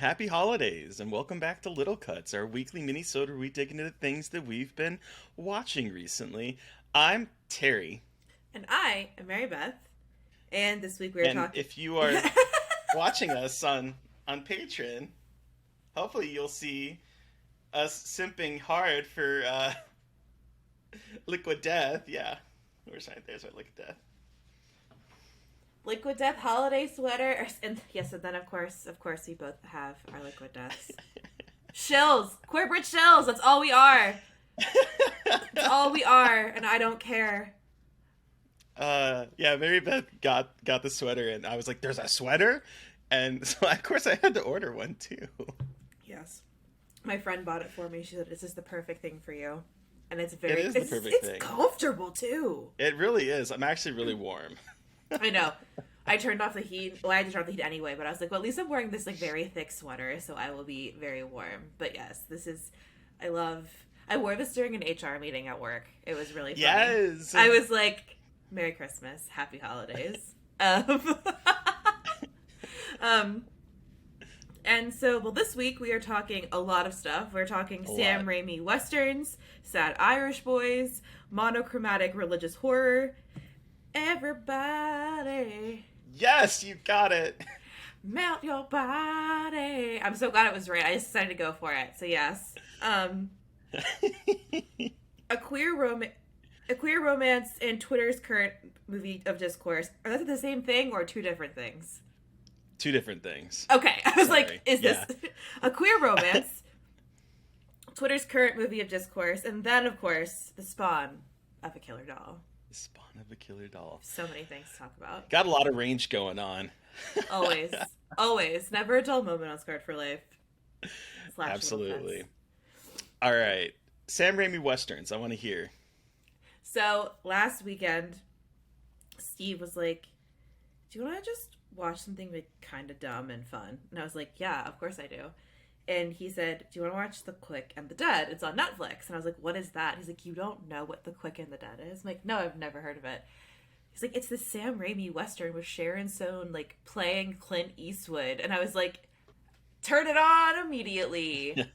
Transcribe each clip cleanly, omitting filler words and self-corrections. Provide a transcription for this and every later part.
Happy holidays, and welcome back to Little Cuts, our weekly mini-sode where we dig into the things that we've been watching recently. I'm Terry, And I am Mary Beth. And this week we are and talking. if you are watching us on Patreon, hopefully you'll see us simping hard for Liquid Death. Yeah, there's our Liquid Death. Liquid Death holiday sweater. And yes, and then of course, we both have our Liquid Deaths. Shills! Corporate shills! That's all we are! That's all we are, and I don't care. Yeah, Mary Beth got the sweater, and I was like, "There's a sweater," and so of course I had to order one too. Yes. My friend bought it for me. She said, "This is the perfect thing for you." And it's The perfect thing. It's comfortable, too. It really is. I'm actually really warm. I know. I turned off the heat. Well, I had to turn off the heat anyway, but I was like, well, at least I'm wearing this, like, very thick sweater, so I will be very warm. But yes, this is... I wore this during an HR meeting at work. It was really funny. Yes! I was like, Merry Christmas, Happy Holidays. And so, well, this week we are talking a lot of stuff. We're talking Sam Raimi Westerns, Sad Irish Boys, monochromatic religious horror. Everybody. Yes, you got it. Melt your body. I'm so glad it was right. I just decided to go for it. So yes. A queer romance in Twitter's current movie of discourse. Are that the same thing or two different things? Two different things. Okay. I was Sorry. like, is this a queer romance? Twitter's current movie of discourse, and then of course the spawn of a killer doll. The spawn of a killer doll. So many things to talk about. Got a lot of range going on. Always. Always. Never a dull moment on Scarred for Life. Absolutely. All right. Sam Raimi Westerns. I want to hear. So, last weekend, Steve was like, do you want to just watch something like kind of dumb and fun? And I was like, yeah, of course I do. And he said, do you want to watch The Quick and the Dead? It's on Netflix. And I was like, what is that? He's like, you don't know what The Quick and the Dead is? I'm like, no, I've never heard of it. He's like, it's the Sam Raimi Western with Sharon Stone, like, playing Clint Eastwood. And I was like, turn it on immediately.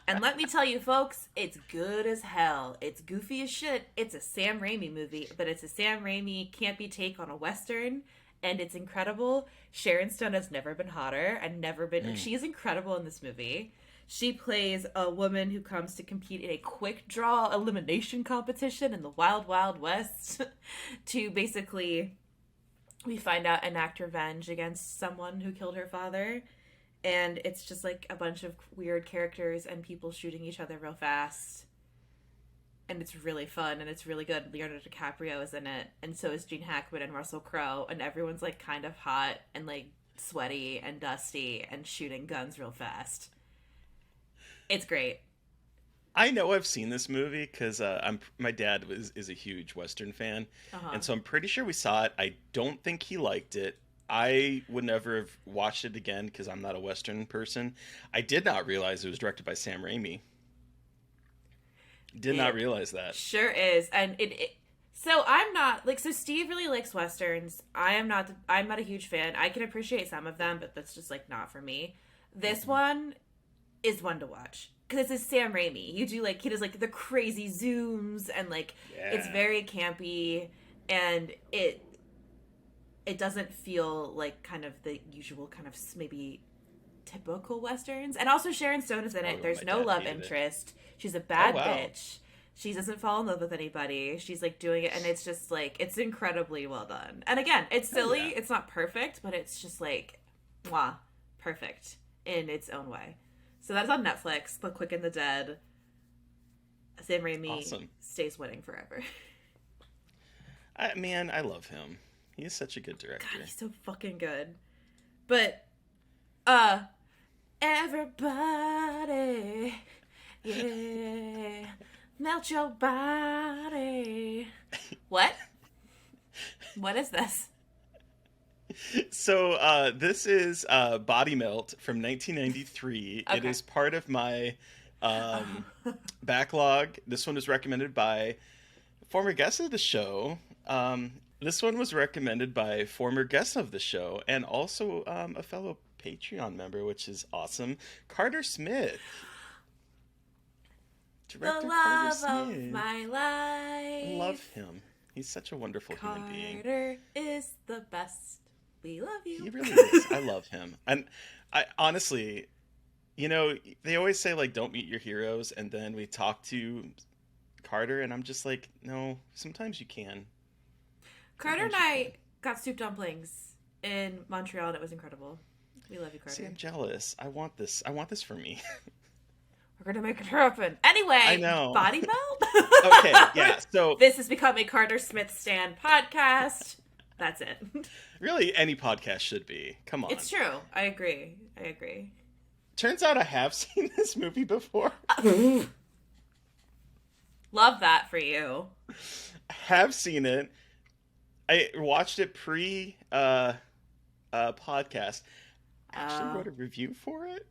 And let me tell you, folks, it's good as hell. It's goofy as shit. It's a Sam Raimi movie, but it's a Sam Raimi campy take on a Western. And it's incredible. Sharon Stone has never been hotter and never been... She is incredible in this movie. She plays a woman who comes to compete in a quick draw elimination competition in the Wild Wild West to basically, we find out, enact revenge against someone who killed her father. And it's just like a bunch of weird characters and people shooting each other real fast. And it's really fun, and it's really good. Leonardo DiCaprio is in it, and so is Gene Hackman and Russell Crowe, and everyone's, like, kind of hot and, like, sweaty and dusty and shooting guns real fast. It's great. I know I've seen this movie because my dad is a huge Western fan, and so I'm pretty sure we saw it. I don't think he liked it. I would never have watched it again because I'm not a Western person. I did not realize it was directed by Sam Raimi. Did not realize that. Sure is. And so I'm not like, so Steve really likes Westerns. I'm not a huge fan. I can appreciate some of them, but that's just like not for me. This one is one to watch because it's a Sam Raimi. You do like, he does like the crazy zooms and like, it's very campy, and it doesn't feel like kind of the usual kind of maybe typical Westerns. And also Sharon Stone is in it. There's no love interest. She's a bad bitch. She doesn't fall in love with anybody. She's like doing it, and it's just like, it's incredibly well done. And again, it's silly. It's not perfect, but it's just like, mwah, perfect in its own way. So that's on Netflix. The Quick and the Dead. Sam Raimi stays winning forever. I love him. He's such a good director. God, he's so fucking good. But, everybody, yeah, melt your body. What? What is this? So, this is Body Melt from 1993. Okay. It is part of my backlog. This one was recommended by a former guest of the show. This one was recommended by former guests of the show and also a fellow Patreon member, which is awesome. Carter Smith. Director the Carter love Smith. of my life. I love him. He's such a wonderful human being. Carter is the best. We love you. He really is. I love him. And I honestly, you know, they always say like don't meet your heroes, and then we talk to Carter and I'm just like, no, sometimes you can. Carter and I got soup dumplings in Montreal and it was incredible. We love you, Carter. See, I'm jealous. I want this. I want this for me. We're gonna make it happen. Anyway, I know. Body melt? Okay, yeah. So this has become a Carter Smith Stan podcast. That's it. Really, any podcast should be. Come on. It's true. I agree. Turns out I have seen this movie before. Love that for you. I have seen it. I watched it pre podcast. I actually wrote a review for it.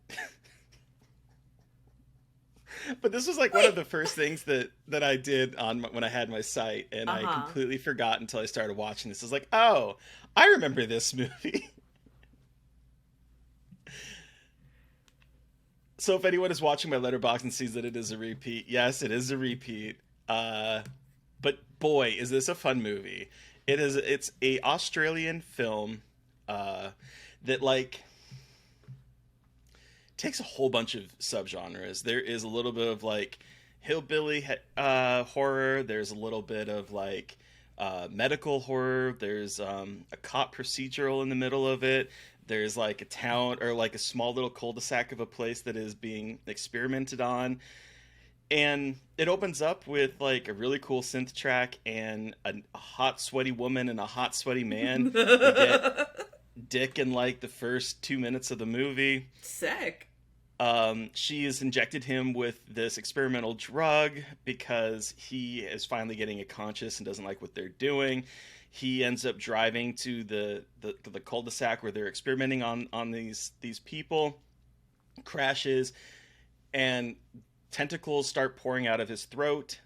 But this was like one of the first things that I did when I had my site, and I completely forgot until I started watching this. I was like, oh, I remember this movie. So if anyone is watching my letterbox and sees that it is a repeat, yes, it is a repeat. But boy, is this a fun movie. It's a Australian film that like takes a whole bunch of subgenres. There is a little bit of like hillbilly horror. There's a little bit of like medical horror. There's a cop procedural in the middle of it. There's like a town or like a small little cul-de-sac of a place that is being experimented on. And it opens up with like a really cool synth track and a hot sweaty woman and a hot sweaty man. They get dick in like the first 2 minutes of the movie. Sick. She has injected him with this experimental drug because he is finally getting a conscious and doesn't like what they're doing. He ends up driving to the cul-de-sac where they're experimenting on these people, crashes, and tentacles start pouring out of his throat,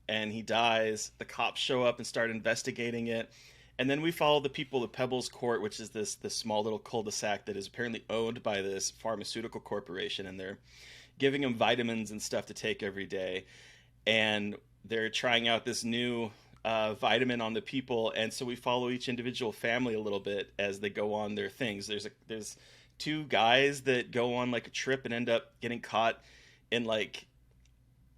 and he dies. The cops show up and start investigating it. And then we follow the people of Pebbles Court, which is this small little cul-de-sac that is apparently owned by this pharmaceutical corporation, and they're giving him vitamins and stuff to take every day. And they're trying out this new vitamin on the people, and so we follow each individual family a little bit as they go on their things. There's two guys that go on like a trip and end up getting caught in like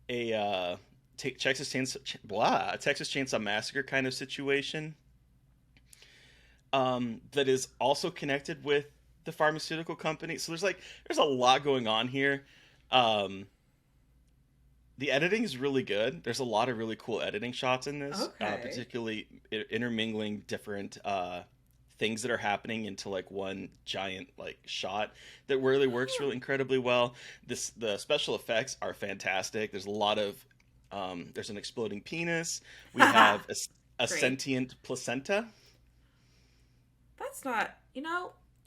a Texas Chainsaw Massacre kind of situation. That is also connected with the pharmaceutical company. So there's a lot going on here. The editing is really good. There's a lot of really cool editing shots in this, particularly intermingling different things that are happening into like one giant like shot that really works really incredibly well. The special effects are fantastic. There's a lot of there's an exploding penis. We have a sentient placenta. That's not,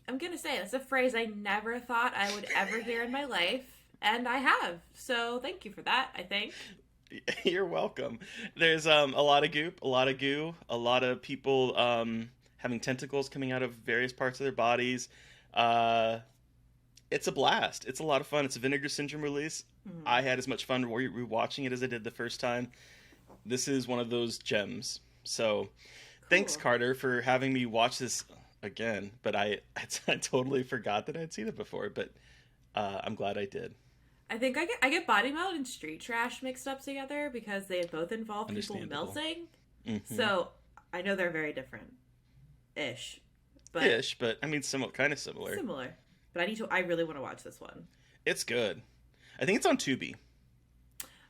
I'm going to say that's a phrase I never thought I would ever hear in my life, and I have. So thank you for that, I think. You're welcome. There's a lot of goop, a lot of goo, a lot of people having tentacles coming out of various parts of their bodies. It's a blast. It's a lot of fun. It's a Vinegar Syndrome release. Mm-hmm. I had as much fun rewatching it as I did the first time. This is one of those gems. So thanks, Carter, for having me watch this again. But I totally forgot that I'd seen it before. But I'm glad I did. I think I get Body Melt and Street Trash mixed up together because they both involve people melting. Mm-hmm. So I know they're very different. Ish, but I mean, kind of similar. Similar, but I really want to watch this one. It's good. I think it's on Tubi.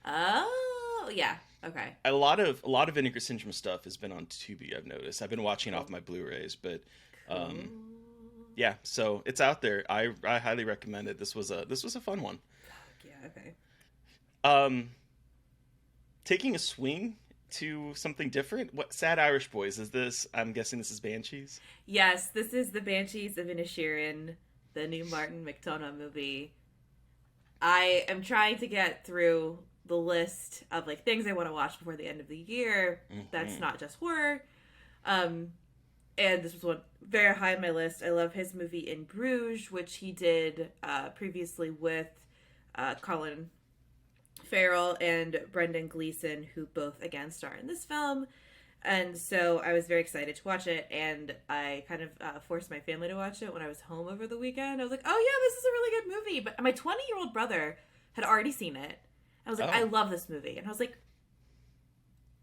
Oh yeah, okay. A lot of Vinegar Syndrome stuff has been on Tubi. I've noticed. I've been watching it off my Blu-rays, but yeah. So it's out there. I highly recommend it. This was a fun one. Yeah. Okay. Taking a swing to something different. What Sad Irish Boys is this? I'm guessing this is Banshees. Yes, this is the Banshees of INISHERIN, the new Martin McDonagh movie. I am trying to get through the list of like things I want to watch before the end of the year. Mm-hmm. That's not just horror. And and this was one very high on my list. I love his movie In Bruges, which he did previously with Colin Farrell and Brendan Gleeson, who both again star in this film. And so I was very excited to watch it, and I kind of forced my family to watch it when I was home over the weekend. I was like, oh yeah, this is a really good movie. But my 20-year-old brother had already seen it. I was like, I love this movie. And I was like,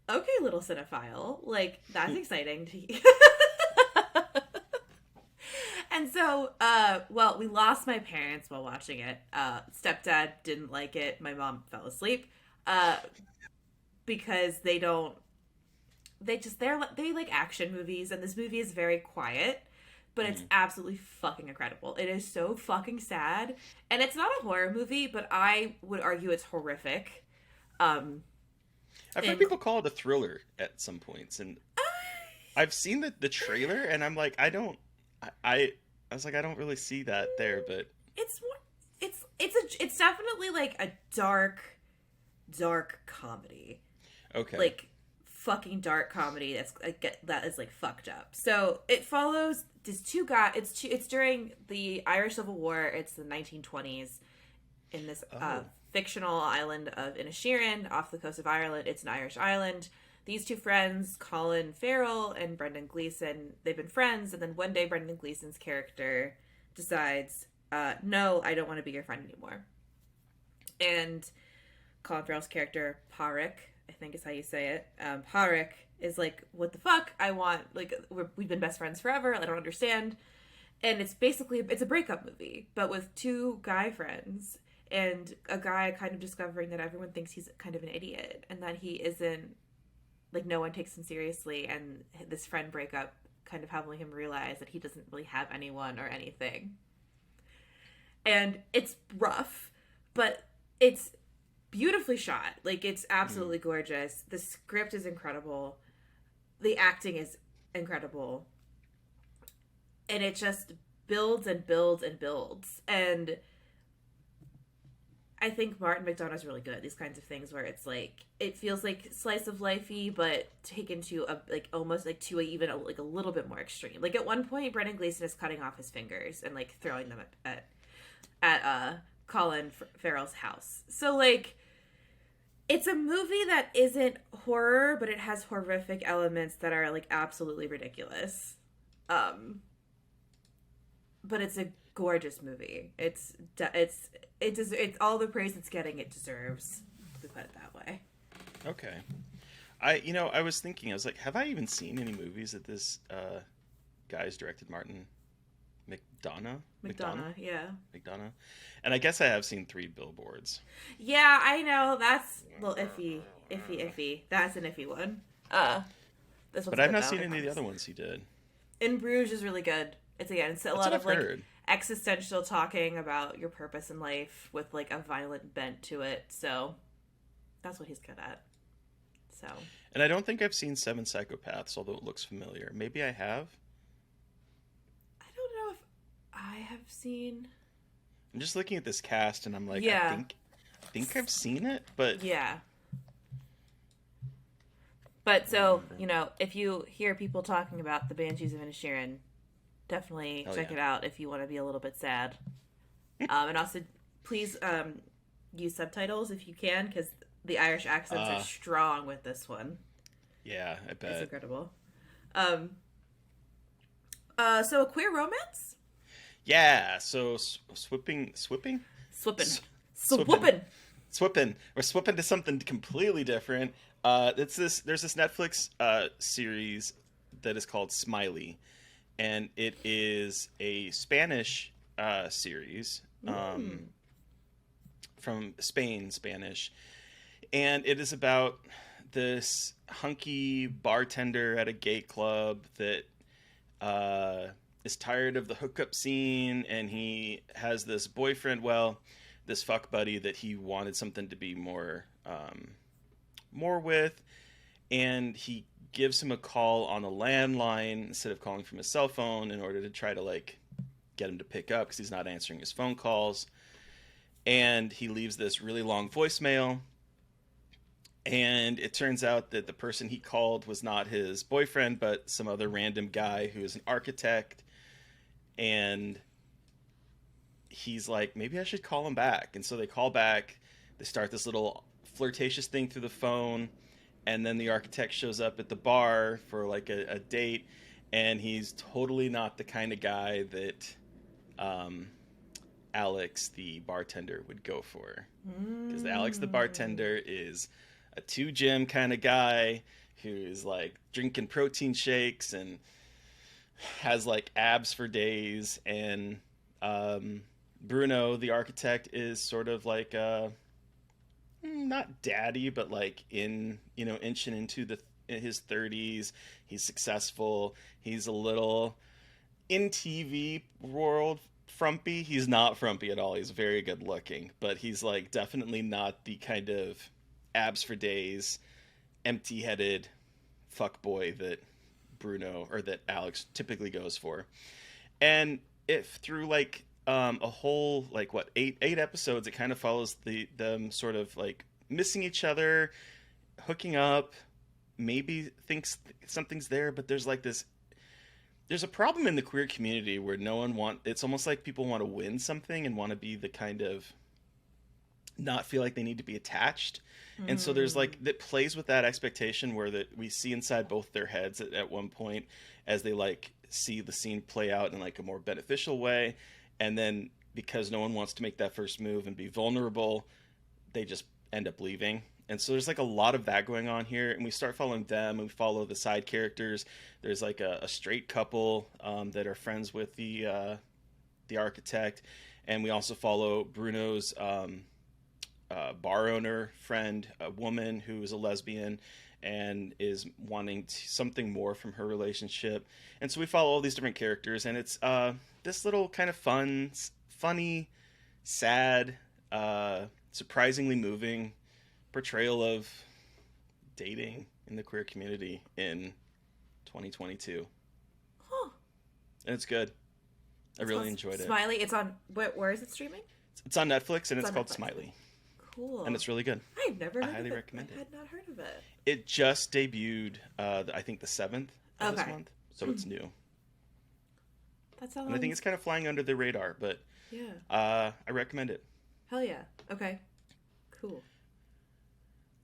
okay, little cinephile. Like, that's exciting to you. And so, well, we lost my parents while watching it. Stepdad didn't like it. My mom fell asleep. Because they like action movies, and this movie is very quiet, but it's absolutely fucking incredible. It is so fucking sad, and it's not a horror movie, but I would argue it's horrific. I've heard people call it a thriller at some points, and I've seen the trailer, and I'm like, I was like, I don't really see that there, but it's definitely like a dark comedy. Okay. Like, fucking dark comedy that is like fucked up. So it follows these two guys. It's during the Irish Civil War. It's the 1920s in this fictional island of INISHERIN off the coast of Ireland. It's an Irish island. These two friends, Colin Farrell and Brendan Gleeson, they've been friends, and then one day Brendan Gleeson's character decides, no, I don't want to be your friend anymore. And Colin Farrell's character, Pádraig, I think is how you say it. Pádraig is like, what the fuck? I want, like, we've been best friends forever. I don't understand. And it's a breakup movie, but with two guy friends and a guy kind of discovering that everyone thinks he's kind of an idiot and that he isn't, like, no one takes him seriously. And this friend breakup kind of having him realize that he doesn't really have anyone or anything. And it's rough, but it's beautifully shot. Like, it's absolutely gorgeous. The script is incredible. The acting is incredible. And it just builds and builds and builds. And I think Martin McDonagh's really good at these kinds of things where it's like, it feels like slice of lifey, but taken to a, like, almost like to a little bit more extreme. Like, at one point, Brendan Gleeson is cutting off his fingers and, like, throwing them at Colin Farrell's house. So, like, it's a movie that isn't horror, but it has horrific elements that are, like, absolutely ridiculous. But it's a gorgeous movie. It's all the praise it's getting it deserves. To put it that way. Okay. I was thinking, I was like, have I even seen any movies that this guy's directed? Martin McDonough? Yeah. McDonough. And I guess I have seen 3 Billboards. Yeah, I know. That's a little iffy. That's an iffy one. But I've not seen any of the other ones he did. In Bruges is really good. It's a lot of, like, existential talking about your purpose in life with, like, a violent bent to it. So that's what he's good at. So. And I don't think I've seen 7 Psychopaths, although it looks familiar. Maybe I have. I don't know if I have seen. I'm just looking at this cast, and I'm like, yeah. I think I've seen it, but yeah. But so, if you hear people talking about the Banshees of Inisherin, definitely check it out if you want to be a little bit sad. And also, please use subtitles if you can, because the Irish accents are strong with this one. Yeah, I bet. It's incredible. So a queer romance? Yeah, so swipping? Swipping. We're swipping to something completely different. There's this Netflix series that is called SMILEY, and it is a Spanish series from Spain, Spanish, and it is about this hunky bartender at a gay club that is tired of the hookup scene, and he has this boyfriend, this fuck buddy that he wanted something to be more with, and he gives him a call on a landline instead of calling from his cell phone in order to try to, like, get him to pick up because he's not answering his phone calls. And he leaves this really long voicemail, And it turns out that the person he called was not his boyfriend, but some other random guy who is an architect. And he's like, maybe I should call him back. And so they call back. They start this little flirtatious thing through the phone. And then the architect shows up at the bar for like a date. And he's totally not the kind of guy that Alex, the bartender, would go for. Because Alex, the bartender, is a 2-gym kind of guy who's like drinking protein shakes and has like abs for days. And Bruno, the architect, is sort of like not daddy, but like inching into his 30s. He's successful. He's a little in TV world frumpy. He's not frumpy at all. He's very good looking, but he's like definitely not the kind of abs for days, empty-headed fuckboy that Bruno or that Alex typically goes for. And if through like a whole like what 8 episodes, it kind of follows them sort of like missing each other, hooking up, maybe thinks something's there, but there's a problem in the queer community where it's almost like people want to win something and want to be the kind of not feel like they need to be attached. And so there's like that plays with that expectation where that we see inside both their heads at one point as they like see the scene play out in like a more beneficial way. And then because no one wants to make that first move and be vulnerable, they just end up leaving. And so there's like a lot of that going on here, and we start following them, and we follow the side characters. There's like a straight couple that are friends with the architect, and we also follow Bruno's bar owner friend, a woman who is a lesbian and is wanting something more from her relationship. And so we follow all these different characters, and it's this little kind of funny, sad, surprisingly moving portrayal of dating in the queer community in 2022. Huh. And it's good. I really enjoyed it. Smiley. It's on, where is it streaming? It's on Netflix, and it's called Netflix. Smiley. Cool. And it's really good. I've never heard of it. I highly recommend it. I had not heard of it. It just debuted, I think the 7th of this month, so it's new. That sounds. And I think it's kind of flying under the radar, but yeah. I recommend it. Hell yeah. Okay. Cool.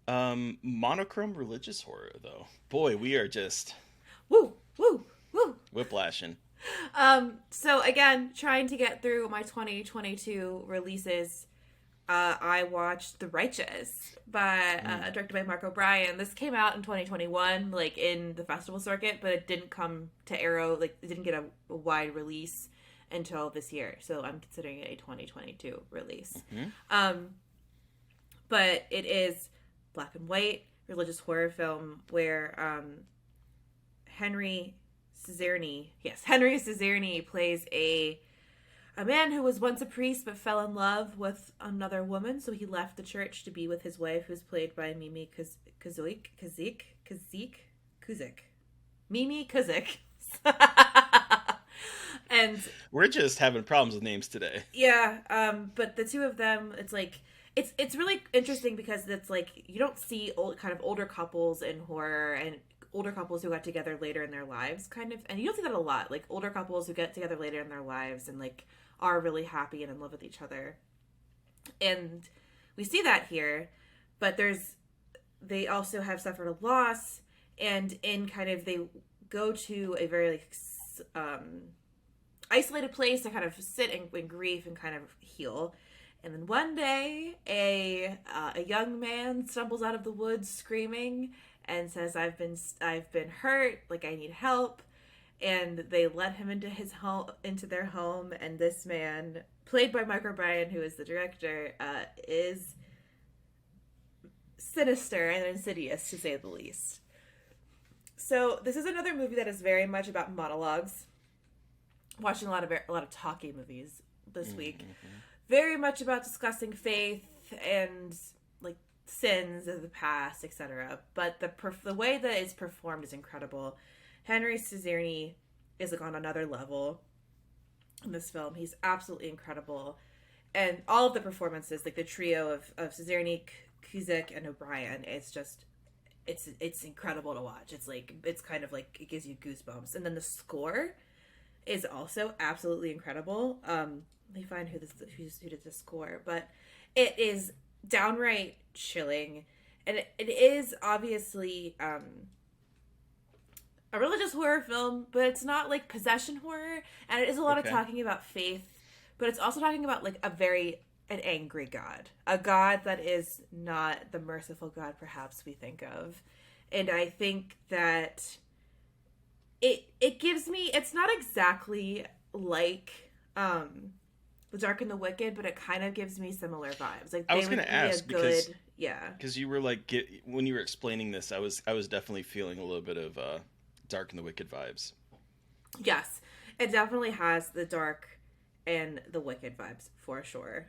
Monochrome religious horror, though. Boy, we are just woo whiplashing. So again, trying to get through my 2022 releases. I watched The Righteous directed by Mark O'Brien. This came out in 2021, like in the festival circuit, but it didn't come to Arrow. Like it didn't get a wide release until this year. So I'm considering it a 2022 release. Mm-hmm. But it is black and white religious horror film where Henry Czerny plays a man who was once a priest but fell in love with another woman, so he left the church to be with his wife, who's played by Mimi Kuzik. Mimi Kuzik. And we're just having problems with names today. Yeah, but the two of them, it's like it's really interesting because it's like you don't see older couples in horror and older couples who got together later in their lives, kind of, and you don't see that a lot. Like older couples who get together later in their lives and like are really happy and in love with each other, and we see that here. But they also have suffered a loss, and they go to a very isolated place to kind of sit in grief and kind of heal. And then one day, a young man stumbles out of the woods screaming and says, "I've been hurt. Like I need help." And they let him into their home. And this man, played by Mark O'Brien, who is the director, is sinister and insidious, to say the least. So this is another movie that is very much about monologues. Watching a lot of talkie movies this week. Very much about discussing faith and like sins of the past, etc. But the way that it's performed is incredible. Henry Czerny is like on another level in this film. He's absolutely incredible, and all of the performances, like the trio of Czerny, Cusack and O'Brien, it's incredible to watch. It's kind of like it gives you goosebumps. And then the score is also absolutely incredible. Let me find who did the score, but it is downright chilling, and it is obviously a religious horror film, but it's not like possession horror, and it is a lot of talking about faith, but it's also talking about like an angry God, a God that is not the merciful God perhaps we think of. And I think that it gives me, it's not exactly like The Dark and the Wicked, but it kind of gives me similar vibes. Like, I was going to ask because you were like when you were explaining this, I was definitely feeling a little bit of Dark and the Wicked vibes. Yes, it definitely has the Dark and the Wicked vibes for sure.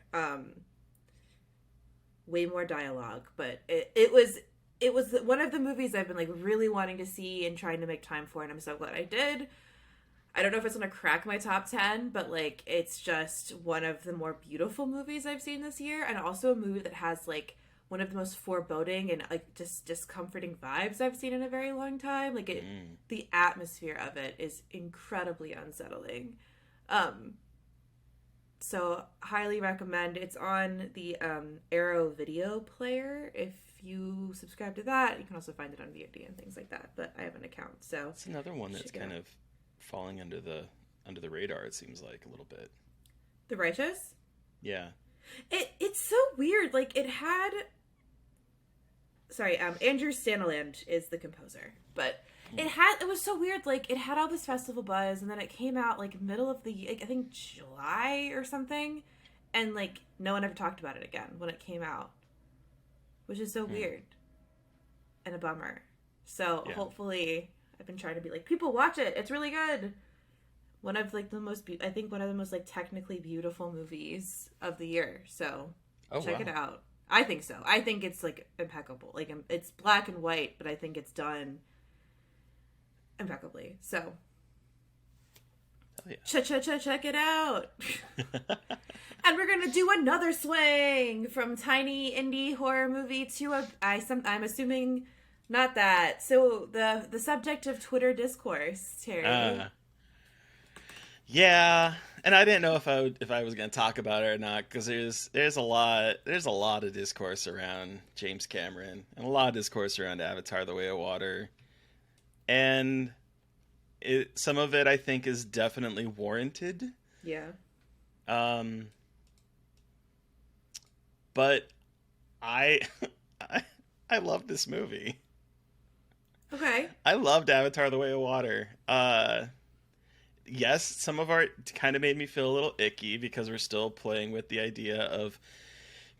Way more dialogue, but it was one of the movies I've been like really wanting to see and trying to make time for, and I'm so glad I did. I don't know if it's gonna crack my top 10, but like it's just one of the more beautiful movies I've seen this year, and also a movie that has like one of the most foreboding and like just discomforting vibes I've seen in a very long time. Like the atmosphere of it is incredibly unsettling. So highly recommend. It's on the Arrow video player. If you subscribe to that, you can also find it on VOD and things like that. But I have an account, so it's another one that's kind of falling under the radar. It seems like a little bit. The Righteous. Yeah. It's so weird. Like it had. Sorry, Andrew Stanland is the composer, but it was so weird. Like it had all this festival buzz, and then it came out like middle of the, like, I think July or something, and like no one ever talked about it again when it came out, which is so weird and a bummer. So hopefully, I've been trying to be like, people watch it. It's really good. One of like the most, I think one of the most like technically beautiful movies of the year. So check it out. I think so. I think it's like impeccable. Like it's black and white, but I think it's done impeccably. So check it out. And we're gonna do another swing from tiny indie horror movie to I'm assuming not that. So the subject of Twitter discourse, Terry. Yeah, and I didn't know if I was going to talk about it or not, because there's a lot of discourse around James Cameron and a lot of discourse around Avatar: The Way of Water, and some of it I think is definitely warranted. Yeah. But I love this movie. Okay. I loved Avatar: The Way of Water. Yes, some of art kind of made me feel a little icky because we're still playing with the idea of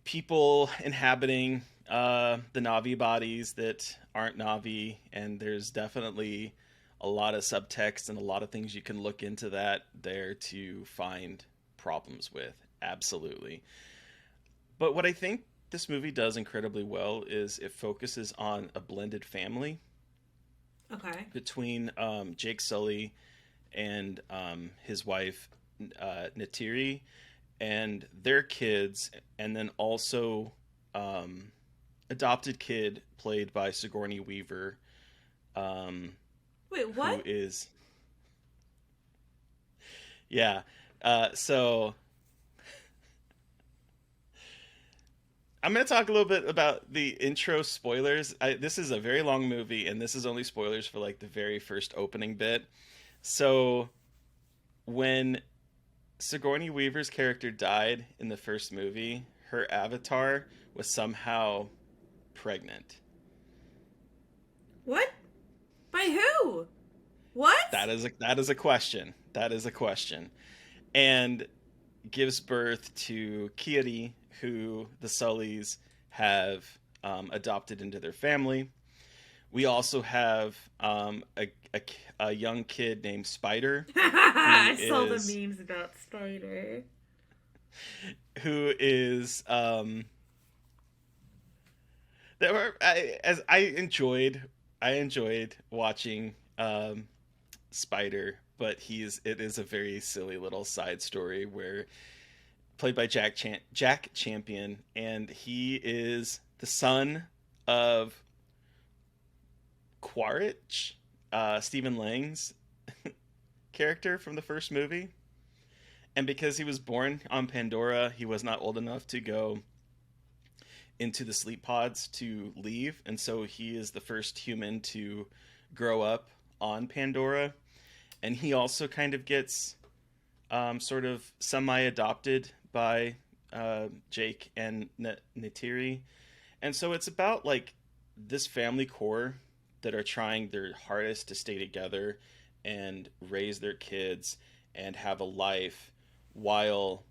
people inhabiting the Na'vi bodies that aren't Na'vi, and there's definitely a lot of subtext and a lot of things you can look into that there to find problems with. Absolutely. But what I think this movie does incredibly well is it focuses on a blended family. Okay. Between Jake Sully and his wife Neytiri and their kids, and then also adopted kid played by Sigourney Weaver. Wait, what? Who is? Yeah. So I'm going to talk a little bit about the intro spoilers. This is a very long movie, and this is only spoilers for like the very first opening bit. So when Sigourney Weaver's character died in the first movie, her avatar was somehow pregnant. What? By who? What? That is a question. That is a question. And gives birth to Kiri, who the Sullys have adopted into their family. We also have a young kid named Spider. I saw the memes about Spider. Who is I enjoyed watching Spider, but it is a very silly little side story where played by Jack Champion, and he is the son of Quaritch, Stephen Lang's character from the first movie. And because he was born on Pandora, he was not old enough to go into the sleep pods to leave. And so he is the first human to grow up on Pandora. And he also kind of gets sort of semi-adopted by Jake and Neytiri. And so it's about like this family core that are trying their hardest to stay together and raise their kids and have a life while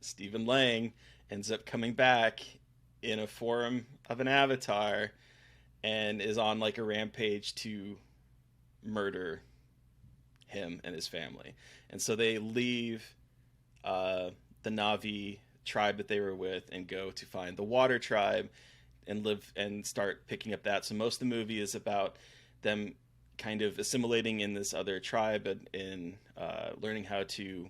Stephen Lang ends up coming back in a form of an avatar and is on like a rampage to murder him and his family. And so they leave the Na'vi tribe that they were with and go to find the Water tribe and live and start picking up that. So most of the movie is about them kind of assimilating in this other tribe and learning how to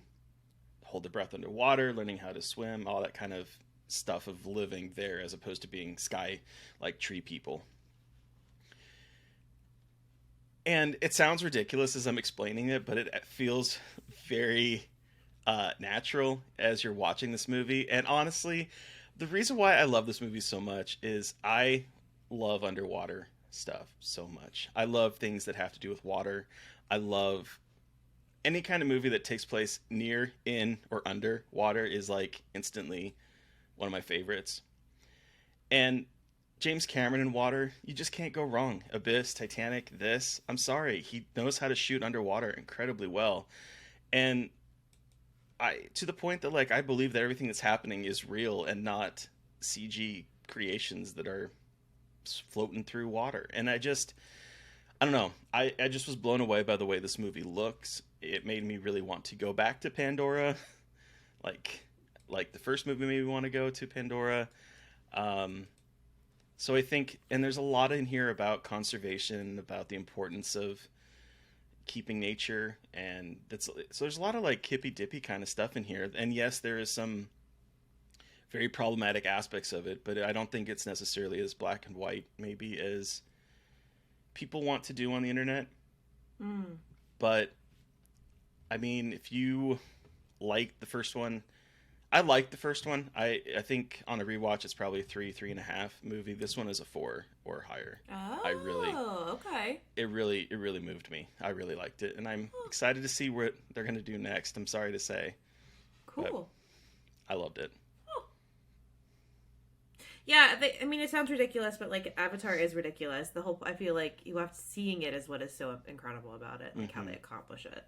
hold their breath underwater, learning how to swim, all that kind of stuff of living there as opposed to being sky like tree people. And it sounds ridiculous as I'm explaining it, but it feels very natural as you're watching this movie. And honestly, the reason why I love this movie so much is I love underwater stuff so much. I love things that have to do with water. I love any kind of movie that takes place near, in, or under water is like instantly one of my favorites. And James Cameron in water, you just can't go wrong. Abyss, Titanic, this. I'm sorry. He knows how to shoot underwater incredibly well. And to the point that like I believe that everything that's happening is real and not CG creations that are floating through water. And I don't know. I just was blown away by the way this movie looks. It made me really want to go back to Pandora. like the first movie made me want to go to Pandora. So I think, and there's a lot in here about conservation, about the importance of keeping nature, and so there's a lot of like hippy dippy kind of stuff in here. And yes, there is some very problematic aspects of it, but I don't think it's necessarily as black and white maybe as people want to do on the internet. But I mean, if you like the first one, I like the first one. I think on a rewatch it's probably a 3.5 movie. This one is a 4 or higher. Okay. It really moved me. I really liked it, and I'm excited to see what they're gonna do next. I'm sorry to say. Cool. I loved it. Yeah, I mean, it sounds ridiculous, but like Avatar is ridiculous. I feel like seeing it is what is so incredible about it, like how they accomplish it.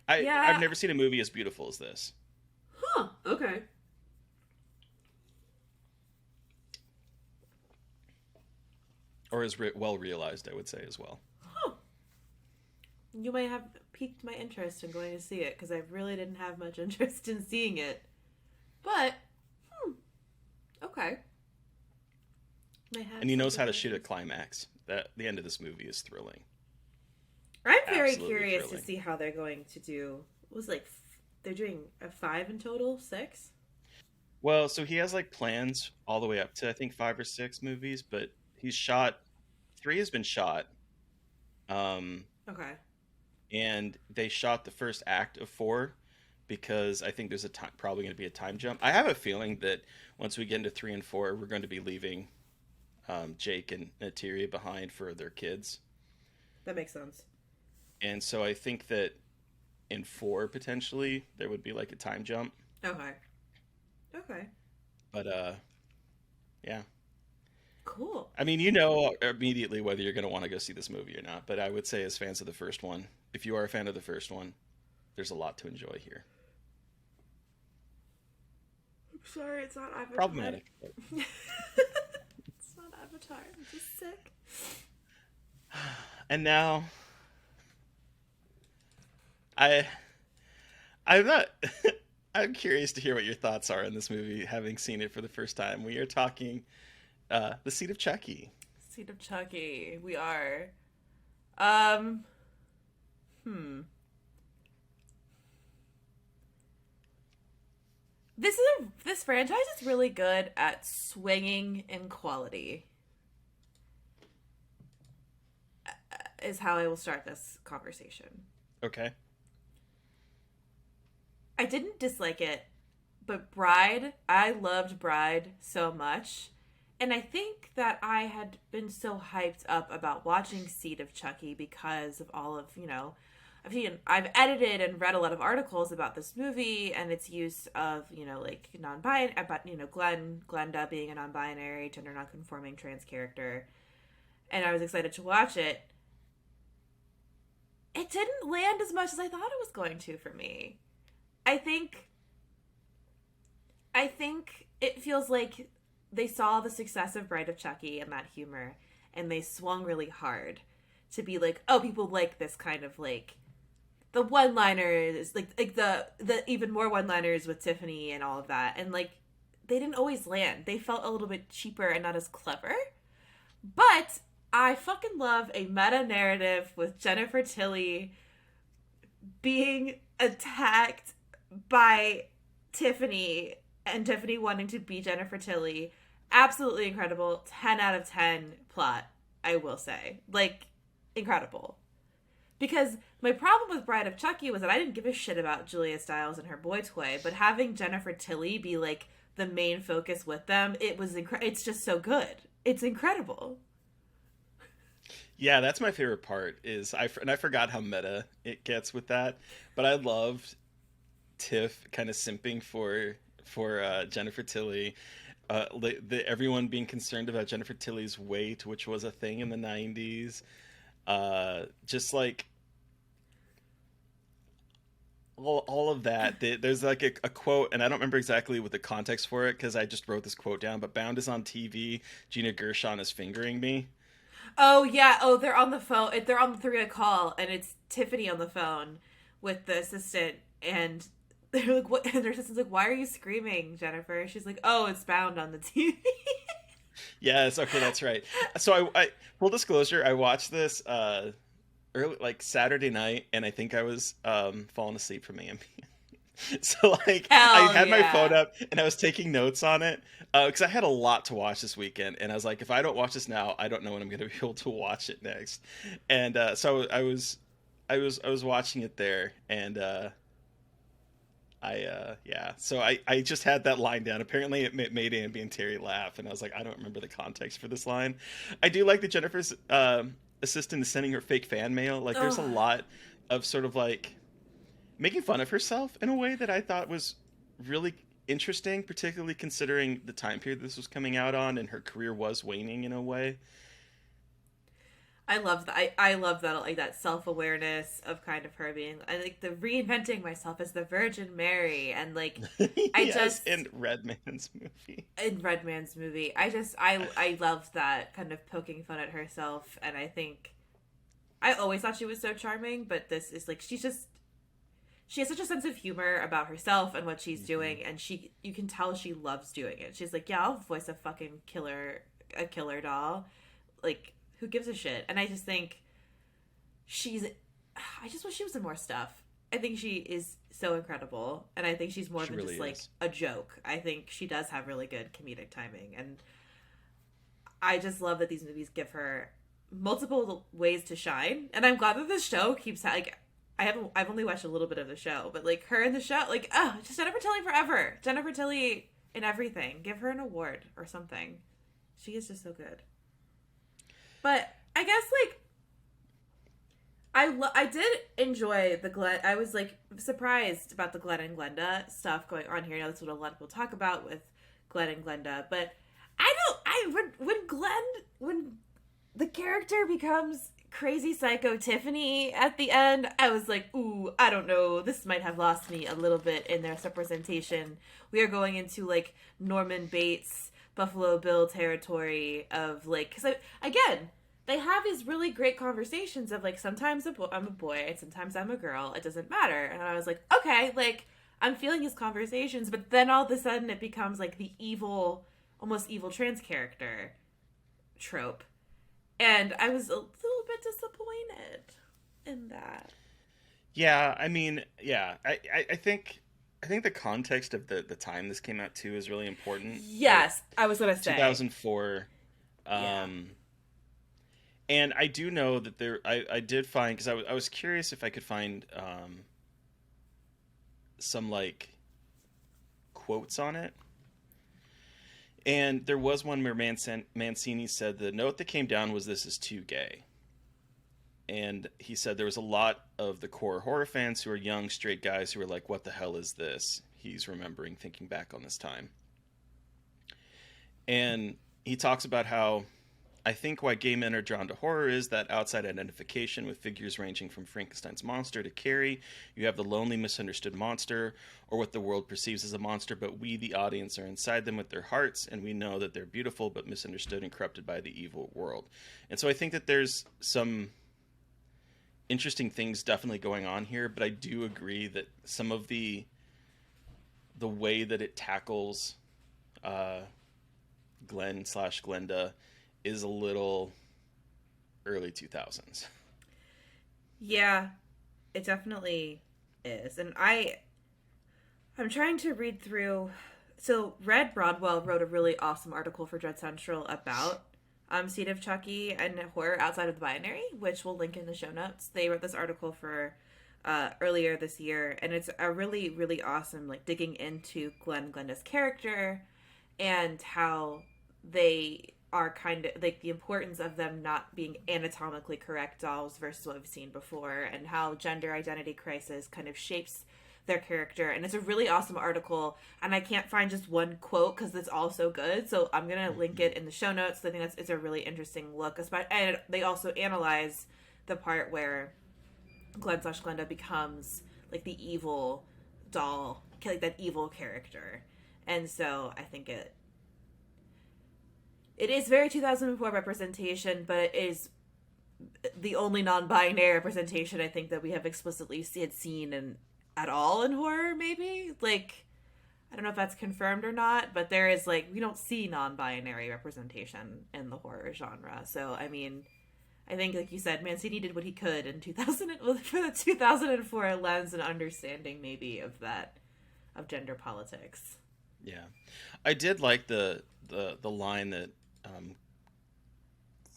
I've never seen a movie as beautiful as this. Huh. Okay. Or as well realized, I would say as well. Huh. You might have piqued my interest in going to see it because I really didn't have much interest in seeing it. But, okay. And he knows how to shoot a climax. The end of this movie is thrilling. I'm very Absolutely curious thrilling. to see how they're going to do. It was like they're doing a 5 in total, 6. Well, so he has like plans all the way up to I think 5 or 6 movies, but he's shot 3 has been shot. Okay. And they shot the first act of 4 because I think there's probably going to be a time jump. I have a feeling that once we get into 3 and 4, we're going to be leaving Jake and Neytiri behind for their kids. That makes sense. And so I think that in 4 potentially there would be like a time jump. Okay. But yeah. Cool. I mean, you know immediately whether you're going to want to go see this movie or not, but I would say as fans of the first one, if you are a fan of the first one, there's a lot to enjoy here. I'm sorry, it's not Avatar. Problematic. It's not Avatar. I'm just sick. And now I'm not I'm curious to hear what your thoughts are on this movie, having seen it for the first time. We are talking The Seed of Chucky. Seed of Chucky. We are. this franchise is really good at swinging in quality. Is how I will start this conversation. Okay. I didn't dislike it, but Bride, I loved Bride so much. And I think that I had been so hyped up about watching Seed of Chucky because of all of, I've edited and read a lot of articles about this movie and its use of, like non-binary, about, Glenda being a non-binary, gender non-conforming trans character. And I was excited to watch it. It didn't land as much as I thought it was going to for me. I think it feels like they saw the success of Bride of Chucky and that humor, and they swung really hard to be like, oh, people like this kind of like the one-liners, like the even more one-liners with Tiffany and all of that, and like they didn't always land. They felt a little bit cheaper and not as clever, but I fucking love a meta narrative with Jennifer Tilly being attacked by Tiffany and Tiffany wanting to be Jennifer Tilly. Absolutely incredible. 10 out of 10 plot, I will say. Like, incredible. Because my problem with Bride of Chucky was that I didn't give a shit about Julia Stiles and her boy toy, but having Jennifer Tilly be like the main focus with them, it's just so good. It's incredible. Yeah, that's my favorite part. I forgot how meta it gets with that, but I loved Tiff kind of simping for Jennifer Tilly. Everyone being concerned about Jennifer Tilly's weight, which was a thing in the 90s. Just like all of that. There's like a quote, and I don't remember exactly what the context for it because I just wrote this quote down. But Bound is on TV. Gina Gershon is fingering me. Oh yeah. Oh, they're on the phone. They're on the 3 call, and it's Tiffany on the phone with the assistant, and they're like, "What?" And their assistant's like, "Why are you screaming, Jennifer?" She's like, "Oh, it's Bound on the TV." Yes. Okay, that's right. So I full disclosure, I watched this early, like Saturday night, and I think I was falling asleep from Ambien. So like Hell I had my yeah. phone up and I was taking notes on it because I had a lot to watch this weekend, and I was like, if I don't watch this now, I don't know when I'm going to be able to watch it next. And so I was watching it there, and so I just had that line down. Apparently, it made Ambie and Terry laugh, and I was like, I don't remember the context for this line. I do like that Jennifer's assistant is sending her fake fan mail. Like, there's a lot of sort of like making fun of herself in a way that I thought was really interesting, particularly considering the time period this was coming out on, and her career was waning in a way. I love that. I love that, like that self-awareness of kind of her being, I like the reinventing myself as the Virgin Mary, and like I Yes, just in Redman's movie. I love that kind of poking fun at herself, and I think I always thought she was so charming, but this is like she has such a sense of humor about herself and what she's doing, and you can tell she loves doing it. She's like, yeah, I'll voice a fucking killer doll, like. Who gives a shit? And I just think I just wish she was in more stuff. I think she is so incredible. And I think she's more than really just like a joke. I think she does have really good comedic timing. And I just love that these movies give her multiple ways to shine. And I'm glad that this show keeps like, I've only watched a little bit of the show, but like her in the show, like, oh, just Jennifer Tilly forever. Jennifer Tilly in everything. Give her an award or something. She is just so good. But I guess, like, I did enjoy the Glenn. I was, like, surprised about the Glenn and Glenda stuff going on here. I know that's what a lot of people talk about with Glenn and Glenda. But when the character becomes crazy psycho Tiffany at the end, I was like, ooh, I don't know. This might have lost me a little bit in their representation. We are going into, like, Norman Bates Buffalo Bill territory of like, because again, they have these really great conversations of like, sometimes I'm a boy and sometimes I'm a girl, it doesn't matter. And I was like, okay, like I'm feeling these conversations, but then all of a sudden it becomes like the evil, almost evil trans character trope, and I was a little bit disappointed in that. Yeah, I mean, yeah, I think I think the context of the time this came out too is really important. Yes, I was gonna say 2004. Yeah. And I do know that I did find, because I was curious if I could find some like quotes on it. And there was one where Mancini said the note that came down was, "This is too gay." And he said there was a lot of the core horror fans who are young straight guys who were like, "What the hell is this?" He's remembering thinking back on this time. And he talks about how, "I think why gay men are drawn to horror is that outside identification with figures ranging from Frankenstein's monster to Carrie, you have the lonely, misunderstood monster, or what the world perceives as a monster, but we, the audience, are inside them with their hearts, and we know that they're beautiful but misunderstood and corrupted by the evil world." And so I think that there's some interesting things definitely going on here, but I do agree that some of the way that it tackles Glenn/Glenda is a little early 2000s. Yeah, it definitely is. And I'm trying to read through. So Red Broadwell wrote a really awesome article for Dread Central about Seed of Chucky and horror outside of the binary, which we'll link in the show notes. They wrote this article for earlier this year, and it's a really, really awesome, like, digging into Glenda's character and how they are kind of like the importance of them not being anatomically correct dolls versus what we've seen before, and how gender identity crisis kind of shapes their character. And it's a really awesome article, and I can't find just one quote because it's all so good, so I'm gonna link it in the show notes. I think it's a really interesting look, and they also analyze the part where Glenn/Glenda becomes like the evil doll, like that evil character. And so I think it is very 2004 representation, but it is the only non-binary representation I think that we have explicitly seen in at all in horror. Maybe, like, I don't know if that's confirmed or not, but there is, like, we don't see non-binary representation in the horror genre. So I mean, I think, like you said, Mancini did what he could in 2000 for the 2004 lens and understanding maybe of that, of gender politics. Yeah, I did like the line that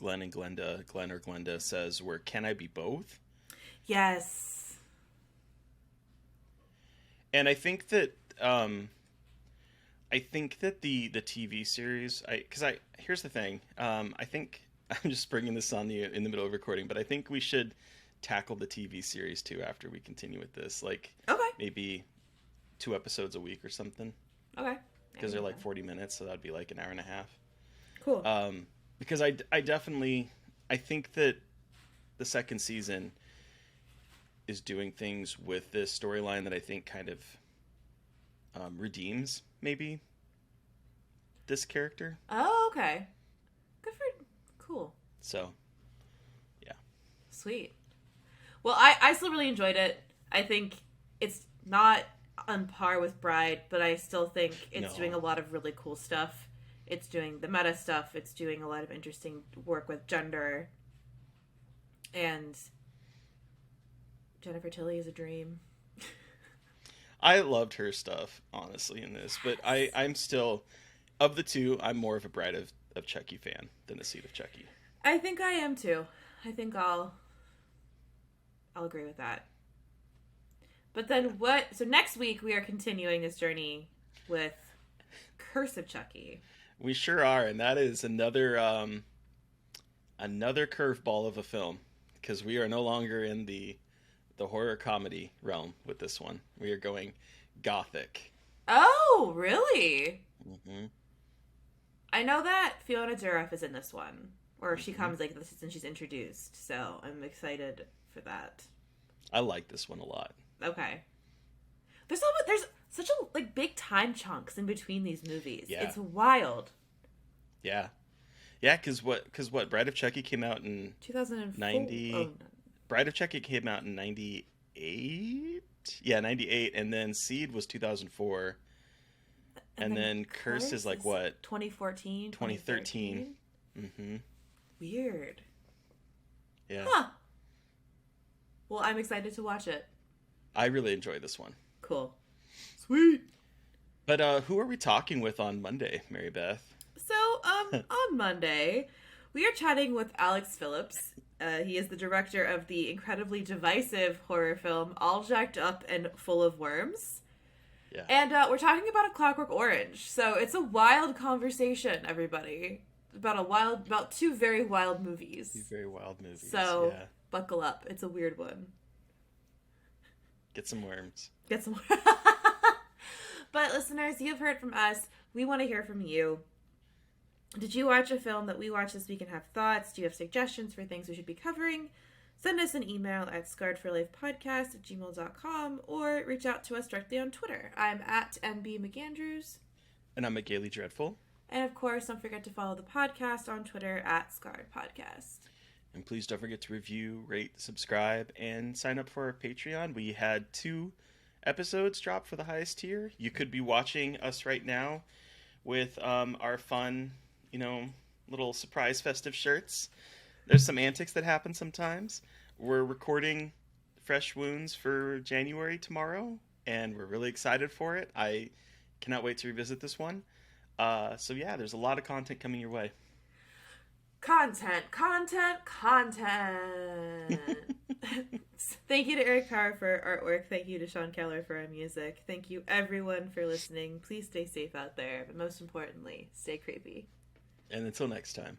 Glenn or Glenda says, where, "Can I be both?" Yes. And I think that the TV series, here's the thing, I think I'm just bringing this on you in the middle of recording, but I think we should tackle the TV series too after we continue with this, like, okay, maybe 2 episodes a week or something. Okay. Because they're like 40 minutes, so that'd be like an hour and a half. Cool. Because I definitely, I think that the second season is doing things with this storyline that I think kind of redeems maybe this character. Oh, okay. Cool. So, yeah. Sweet. Well, I still really enjoyed it. I think it's not on par with Bride, but I still think it's doing a lot of really cool stuff. It's doing the meta stuff. It's doing a lot of interesting work with gender. And Jennifer Tilly is a dream. I loved her stuff, honestly, in this. But I'm still, of the two, I'm more of a Bride of Chucky fan than a Seed of Chucky. I think I am too. I think I'll agree with that. But then what? So next week we are continuing this journey with Curse of Chucky. We sure are, and that is another curveball of a film, because we are no longer in the horror comedy realm with this one. We are going gothic. Oh, really? Mm-hmm. I know that Fiona Dourif is in this one, or she comes like this and she's introduced. So I'm excited for that. I like this one a lot. Okay. There's such a like big time chunks in between these movies. Yeah. It's wild. Yeah. Yeah, because what Bride of Chucky came out in 2090. Oh, no. Bride of Chucky came out in 98. Yeah, 98, and then Seed was 2004. And then Curse is like what? 2014, 2013. Mm-hmm. Weird. Yeah. Huh. Well, I'm excited to watch it. I really enjoy this one. Cool. Sweet. But who are we talking with on Monday, Mary Beth? So, on Monday, we are chatting with Alex Phillips. He is the director of the incredibly divisive horror film All Jacked Up and Full of Worms. Yeah. And we're talking about A Clockwork Orange. So it's a wild conversation, everybody. About two very wild movies. Two very wild movies. So yeah. Buckle up. It's a weird one. Get some worms. Get some But listeners, you've heard from us. We want to hear from you. Did you watch a film that we watched this week and have thoughts? Do you have suggestions for things we should be covering? Send us an email at scarredforlifepodcast@gmail.com or reach out to us directly on Twitter. I'm at MB McAndrews. And I'm McGailey Dreadful. And of course, don't forget to follow the podcast on Twitter at Scarred Podcast. And please don't forget to review, rate, subscribe, and sign up for our Patreon. We had 2 episodes drop for the highest tier. You could be watching us right now with our fun, little surprise festive shirts. There's some antics that happen sometimes. We're recording Fresh Wounds for January tomorrow, and we're really excited for it. I cannot wait to revisit this one. So yeah, there's a lot of content coming your way. Content. Thank you to Eric Power for artwork. Thank you to Sean Keller for our music. Thank you everyone for listening. Please stay safe out there, but most importantly, stay creepy. And until next time.